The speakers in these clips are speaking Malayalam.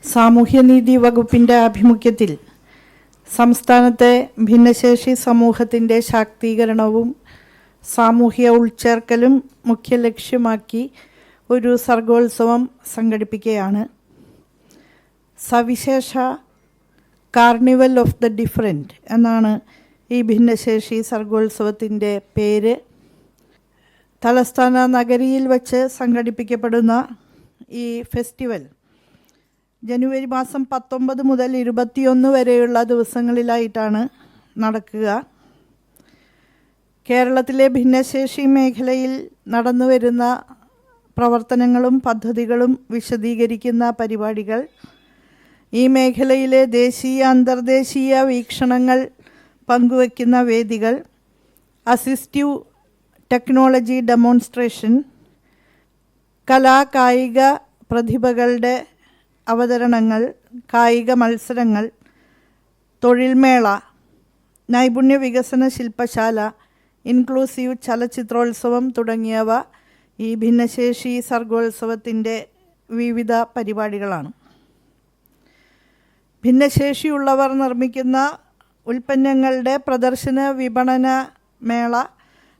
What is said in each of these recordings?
സാമൂഹ്യനീതി വകുപ്പിൻ്റെ ആഭിമുഖ്യത്തിൽ സംസ്ഥാനത്തെ ഭിന്നശേഷി സമൂഹത്തിൻ്റെ ശാക്തീകരണവും സാമൂഹ്യ ഉൾച്ചേർക്കലും മുഖ്യ ലക്ഷ്യമാക്കി ഒരു സർഗോത്സവം സംഘടിപ്പിക്കുകയാണ്. സവിശേഷ കാർണിവൽ ഓഫ് ദ ഡിഫറൻറ്റ് എന്നാണ് ഈ ഭിന്നശേഷി സർഗോത്സവത്തിൻ്റെ പേര്. തലസ്ഥാന നഗരിയിൽ വച്ച് സംഘടിപ്പിക്കപ്പെടുന്ന ഈ ഫെസ്റ്റിവൽ ജനുവരി മാസം 19 മുതൽ 21 വരെയുള്ള ദിവസങ്ങളിലായിട്ടാണ് നടക്കുക. കേരളത്തിലെ ഭിന്നശേഷി മേഖലയിൽ നടന്നുവരുന്ന പ്രവർത്തനങ്ങളും പദ്ധതികളും വിശദീകരിക്കുന്ന പരിപാടികൾ, ഈ മേഖലയിലെ ദേശീയ അന്തർദേശീയ വീക്ഷണങ്ങൾ പങ്കുവയ്ക്കുന്ന വേദികൾ, അസിസ്റ്റീവ് ടെക്നോളജി ഡെമോൺസ്ട്രേഷൻ, കലാകായിക പ്രതിഭകളുടെ അവതരണങ്ങൾ, കായിക മത്സരങ്ങൾ, തൊഴിൽമേള, നൈപുണ്യ വികസന ശില്പശാല, ഇൻക്ലൂസീവ് ചലച്ചിത്രോത്സവം തുടങ്ങിയവ ഈ ഭിന്നശേഷി സർഗോത്സവത്തിൻ്റെ വിവിധ പരിപാടികളാണ്. ഭിന്നശേഷിയുള്ളവർ നിർമ്മിക്കുന്ന ഉൽപ്പന്നങ്ങളുടെ പ്രദർശന വിപണന മേള,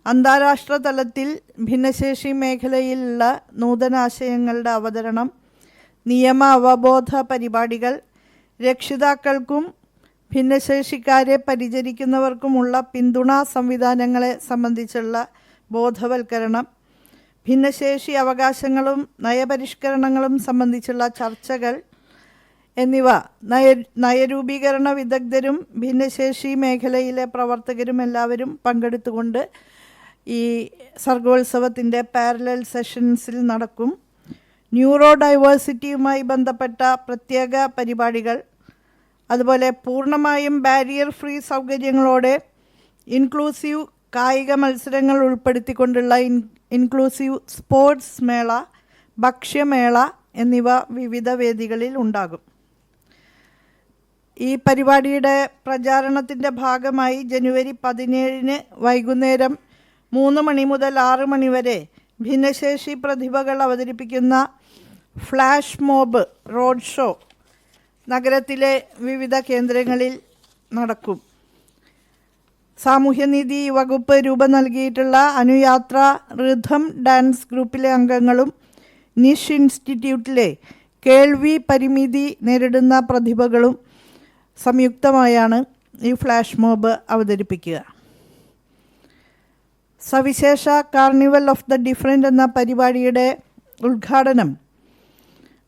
അന്താരാഷ്ട്ര തലത്തിൽ ഭിന്നശേഷി മേഖലയിലുള്ള നൂതനാശയങ്ങളുടെ അവതരണം, നിയമ അവബോധ പരിപാടികൾ, രക്ഷിതാക്കൾക്കും ഭിന്നശേഷിക്കാരെ പരിചരിക്കുന്നവർക്കുമുള്ള പിന്തുണാ സംവിധാനങ്ങളെ സംബന്ധിച്ചുള്ള ബോധവൽക്കരണം, ഭിന്നശേഷി അവകാശങ്ങളും നയപരിഷ്കരണങ്ങളും സംബന്ധിച്ചുള്ള ചർച്ചകൾ എന്നിവ നയരൂപീകരണ വിദഗ്ധരും ഭിന്നശേഷി മേഖലയിലെ പ്രവർത്തകരും എല്ലാവരും പങ്കെടുത്തുകൊണ്ട് ഈ സർഗോത്സവത്തിൻ്റെ പാരലൽ സെഷൻസിൽ നടക്കും. ന്യൂറോ ഡൈവേഴ്സിറ്റിയുമായി ബന്ധപ്പെട്ട പ്രത്യേക പരിപാടികൾ, അതുപോലെ പൂർണ്ണമായും ബാരിയർ ഫ്രീ സൗകര്യങ്ങളോടെ ഇൻക്ലൂസീവ് കായിക മത്സരങ്ങൾ ഉൾപ്പെടുത്തിക്കൊണ്ടുള്ള ഇൻക്ലൂസീവ് സ്പോർട്സ് മേള, ഭക്ഷ്യമേള എന്നിവ വിവിധ വേദികളിൽ ഉണ്ടാകും. ഈ പരിപാടിയുടെ പ്രചാരണത്തിൻ്റെ ഭാഗമായി ജനുവരി 17 വൈകുന്നേരം 3 മണി മുതൽ 6 മണി വരെ ഭിന്നശേഷി പ്രതിഭകൾ അവതരിപ്പിക്കുന്ന ഫ്ലാഷ് മോബ് റോഡ് ഷോ നഗരത്തിലെ വിവിധ കേന്ദ്രങ്ങളിൽ നടക്കും. സാമൂഹ്യനീതി വകുപ്പ് രൂപം നൽകിയിട്ടുള്ള അനുയാത്ര റിഥം ഡാൻസ് ഗ്രൂപ്പിലെ അംഗങ്ങളും നിഷ് ഇൻസ്റ്റിറ്റ്യൂട്ടിലെ കേൾവി പരിമിതി നേരിടുന്ന പ്രതിഭകളും സംയുക്തമായാണ് ഈ ഫ്ലാഷ് മോബ് അവതരിപ്പിക്കുക. സവിശേഷ കാർണിവൽ ഓഫ് ദ ഡിഫറൻറ്റ് എന്ന പരിപാടിയുടെ ഉദ്ഘാടനം,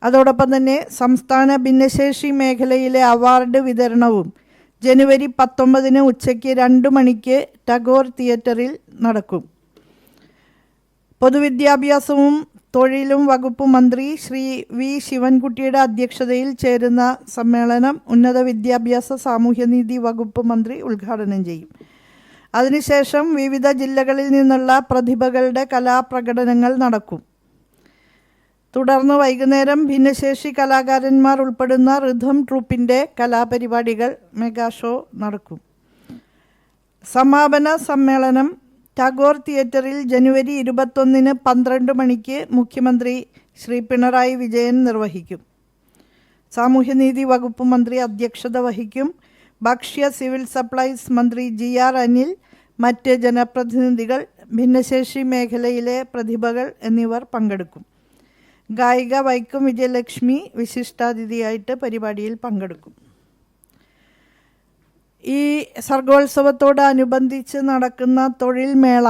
അതോടൊപ്പം തന്നെ സംസ്ഥാന ഭിന്നശേഷി മേഖലയിലെ അവാർഡ് വിതരണവും ജനുവരി 19 ഉച്ചയ്ക്ക് 2 മണിക്ക് ടാഗോർ തിയേറ്ററിൽ നടക്കും. പൊതുവിദ്യാഭ്യാസവും തൊഴിലും വകുപ്പ് മന്ത്രി ശ്രീ വി ശിവൻകുട്ടിയുടെ അധ്യക്ഷതയിൽ ചേരുന്ന സമ്മേളനം ഉന്നത വിദ്യാഭ്യാസ സാമൂഹ്യനീതി വകുപ്പ് മന്ത്രി ഉദ്ഘാടനം ചെയ്യും. അതിനുശേഷം വിവിധ ജില്ലകളിൽ നിന്നുള്ള പ്രതിഭകളുടെ കലാപ്രകടനങ്ങൾ നടക്കും. തുടർന്ന് വൈകുന്നേരം ഭിന്നശേഷി കലാകാരന്മാർ ഉൾപ്പെടുന്ന റിഥം ട്രൂപ്പിൻ്റെ കലാപരിപാടികൾ, മെഗാ ഷോ നടക്കും. സമാപന സമ്മേളനം ടാഗോർ തിയേറ്ററിൽ ജനുവരി 21 12 മണിക്ക് മുഖ്യമന്ത്രി ശ്രീ പിണറായി വിജയൻ നിർവഹിക്കും. സാമൂഹ്യനീതി വകുപ്പ് മന്ത്രി അധ്യക്ഷത വഹിക്കും. ഭക്ഷ്യ സിവിൽ സപ്ലൈസ് മന്ത്രി GR അനിൽ, മറ്റ് ജനപ്രതിനിധികൾ, ഭിന്നശേഷി മേഖലയിലെ പ്രതിഭകൾ എന്നിവർ പങ്കെടുക്കും. ഗായിക വൈക്കം വിജയലക്ഷ്മി വിശിഷ്ടാതിഥിയായിട്ട് പരിപാടിയിൽ പങ്കെടുക്കും. ഈ സർഗോത്സവത്തോടനുബന്ധിച്ച് നടക്കുന്ന തൊഴിൽ മേള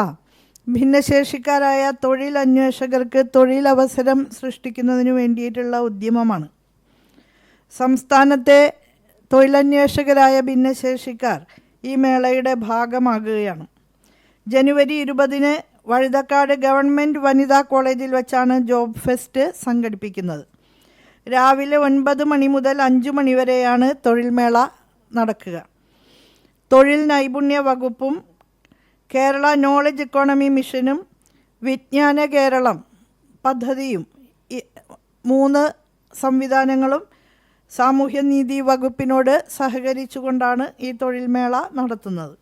ഭിന്നശേഷിക്കാരായ തൊഴിൽ അന്വേഷകർക്ക് തൊഴിലവസരം സൃഷ്ടിക്കുന്നതിന് വേണ്ടിയിട്ടുള്ള ഉദ്യമമാണ്. സംസ്ഥാനത്തെ തൊഴിലന്വേഷകരായ ഭിന്നശേഷിക്കാർ ഈ മേളയുടെ ഭാഗമാകുകയാണ്. ജനുവരി 20 വഴുതക്കാട് ഗവൺമെൻറ് വനിതാ കോളേജിൽ വച്ചാണ് ജോബ് ഫെസ്റ്റ് സംഘടിപ്പിക്കുന്നത്. രാവിലെ 9 മണി മുതൽ 5 മണി വരെയാണ് തൊഴിൽമേള നടക്കുക. തൊഴിൽ നൈപുണ്യ വകുപ്പും കേരള നോളജ് ഇക്കോണമി മിഷനും വിജ്ഞാന കേരളം പദ്ധതിയും 3 സംവിധാനങ്ങളും സാമൂഹ്യനീതി വകുപ്പിനോട് സഹകരിച്ചുകൊണ്ടാണ് ഈ തൊഴിൽമേള നടത്തുന്നത്.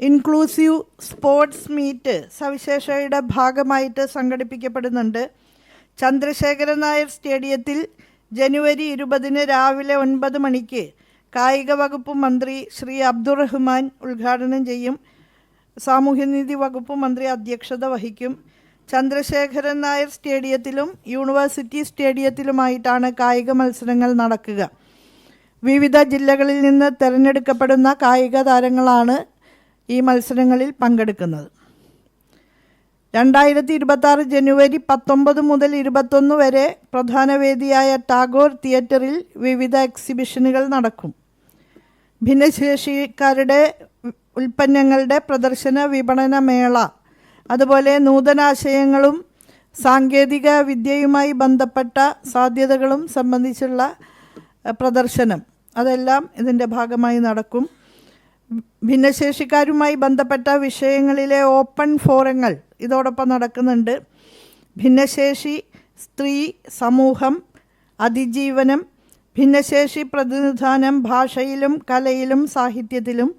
ഇൻക്ലൂസീവ് സ്പോർട്സ് മീറ്റ് സവിശേഷയുടെ ഭാഗമായിട്ട് സംഘടിപ്പിക്കപ്പെടുന്നുണ്ട്. ചന്ദ്രശേഖരൻ നായർ സ്റ്റേഡിയത്തിൽ ജനുവരി 20 രാവിലെ 9 മണിക്ക് കായിക വകുപ്പ് മന്ത്രി ശ്രീ അബ്ദുറഹ്മാൻ ഉദ്ഘാടനം ചെയ്യും. സാമൂഹ്യനീതി വകുപ്പ് മന്ത്രി അധ്യക്ഷത വഹിക്കും. ചന്ദ്രശേഖരൻ നായർ സ്റ്റേഡിയത്തിലും യൂണിവേഴ്സിറ്റി സ്റ്റേഡിയത്തിലുമായിട്ടാണ് കായിക മത്സരങ്ങൾ നടക്കുക. വിവിധ ജില്ലകളിൽ നിന്ന് തിരഞ്ഞെടുക്കപ്പെടുന്ന കായിക താരങ്ങളാണ് ഈ മത്സരങ്ങളിൽ പങ്കെടുക്കുന്നത്. 2026 ജനുവരി 19 മുതൽ 21 വരെ പ്രധാന വേദിയായ ടാഗോർ തിയേറ്ററിൽ വിവിധ എക്സിബിഷനുകൾ നടക്കും. ഭിന്നശേഷിക്കാരുടെ ഉൽപ്പന്നങ്ങളുടെ പ്രദർശന വിപണന മേള, അതുപോലെ നൂതനാശയങ്ങളും സാങ്കേതിക വിദ്യയുമായി ബന്ധപ്പെട്ട സാധ്യതകളും സംബന്ധിച്ചുള്ള പ്രദർശനം, അതെല്ലാം ഇതിൻ്റെ ഭാഗമായി നടക്കും. ഭിന്നശേഷിക്കാരുമായി ബന്ധപ്പെട്ട വിഷയങ്ങളിലെ ഓപ്പൺ ഫോറങ്ങൾ ഇതോടൊപ്പം നടക്കുന്നുണ്ട്. ഭിന്നശേഷി, സ്ത്രീ, സമൂഹം, അതിജീവനം, ഭിന്നശേഷി പ്രതിനിധാനം ഭാഷയിലും കലയിലും സാഹിത്യത്തിലും,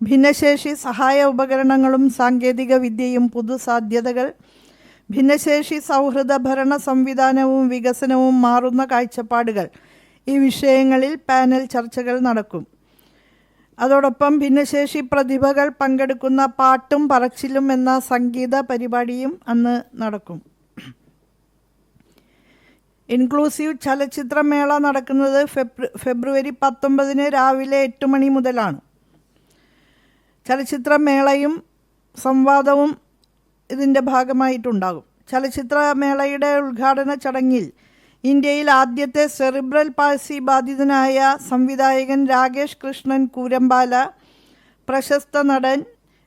ഭിന്നശേഷി സഹായ ഉപകരണങ്ങളും സാങ്കേതിക വിദ്യയും പുതുസാധ്യതകൾ, ഭിന്നശേഷി സൗഹൃദ ഭരണ സംവിധാനവും വികസനവും മാറുന്ന കാഴ്ചപ്പാടുകൾ, ഈ വിഷയങ്ങളിൽ പാനൽ ചർച്ചകൾ നടക്കും. അതോടൊപ്പം ഭിന്നശേഷി പ്രതിഭകൾ പങ്കെടുക്കുന്ന പാട്ടും പറച്ചിലും എന്ന സംഗീത പരിപാടിയും അന്ന് നടക്കും. ഇൻക്ലൂസീവ് ചലച്ചിത്രമേള നടക്കുന്നത് ഫെബ്രുവരി 19 രാവിലെ 8 മണി മുതലാണ്. ചലച്ചിത്രമേളയും സംവാദവും ഇതിൻ്റെ ഭാഗമായിട്ടുണ്ടാകും. ചലച്ചിത്രമേളയുടെ ഉദ്ഘാടന ചടങ്ങിൽ ഇന്ത്യയിൽ ആദ്യത്തെ സെറിബ്രൽ പാൾസി ബാധിതനായ സംവിധായകൻ രാകേഷ് കൃഷ്ണൻ കൂരമ്പാല, പ്രശസ്ത നടൻ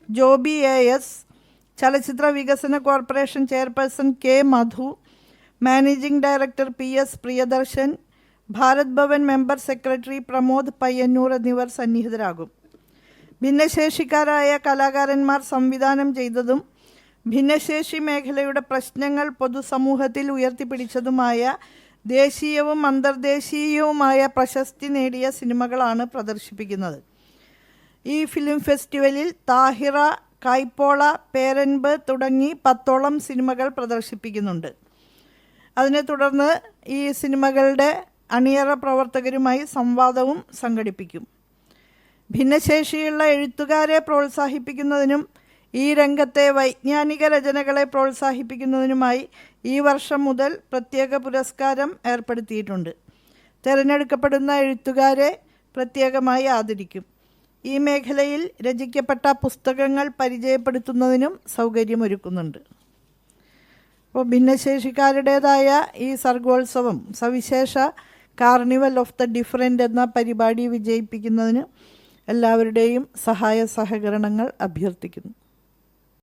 ജോബി AS, ചലച്ചിത്ര വികസന corporation chairperson K Madhu, managing director PS Priyadarshan, Bharat Bhavan member secretary Pramod Payyanur എന്നിവർ സന്നിഹിതരാകും. ഭിന്നശേഷിക്കാരായ കലാകാരന്മാർ സംവിധാനം ചെയ്തതും ഭിന്നശേഷി മേഖലയുടെ പ്രശ്നങ്ങൾ പൊതുസമൂഹത്തിൽ ഉയർത്തിപ്പിടിച്ചതുമായ ദേശീയവും അന്തർദേശീയവുമായ പ്രശസ്തി നേടിയ സിനിമകളാണ് പ്രദർശിപ്പിക്കുന്നത്. ഈ ഫിലിം ഫെസ്റ്റിവലിൽ താഹിറ, കായ്പോള, പേരൻപ് തുടങ്ങി 10ഓളം സിനിമകൾ പ്രദർശിപ്പിക്കുന്നുണ്ട്. അതിനെ തുടർന്ന് ഈ സിനിമകളുടെ അണിയറ പ്രവർത്തകരുമായി സംവാദവും സംഘടിപ്പിക്കും. ഭിന്നശേഷിയുള്ള എഴുത്തുകാരെ പ്രോത്സാഹിപ്പിക്കുന്നതിനും ഈ രംഗത്തെ വൈജ്ഞാനിക രചനകളെ പ്രോത്സാഹിപ്പിക്കുന്നതിനുമായി ഈ വർഷം മുതൽ പ്രത്യേക പുരസ്കാരം ഏർപ്പെടുത്തിയിട്ടുണ്ട്. തിരഞ്ഞെടുക്കപ്പെടുന്ന എഴുത്തുകാരെ പ്രത്യേകമായി ആദരിക്കും. ഈ മേഖലയിൽ രചിക്കപ്പെട്ട പുസ്തകങ്ങൾ പരിചയപ്പെടുത്തുന്നതിനും സൗകര്യമൊരുക്കുന്നുണ്ട്. അപ്പോൾ ഭിന്നശേഷിക്കാരുടേതായ ഈ സർഗോത്സവം, സവിശേഷ കാർണിവൽ ഓഫ് ദ ഡിഫറൻറ്റ് എന്ന പരിപാടി വിജയിപ്പിക്കുന്നതിന് എല്ലാവരുടെയും സഹായ സഹകരണങ്ങൾ അഭ്യർത്ഥിക്കുന്നു.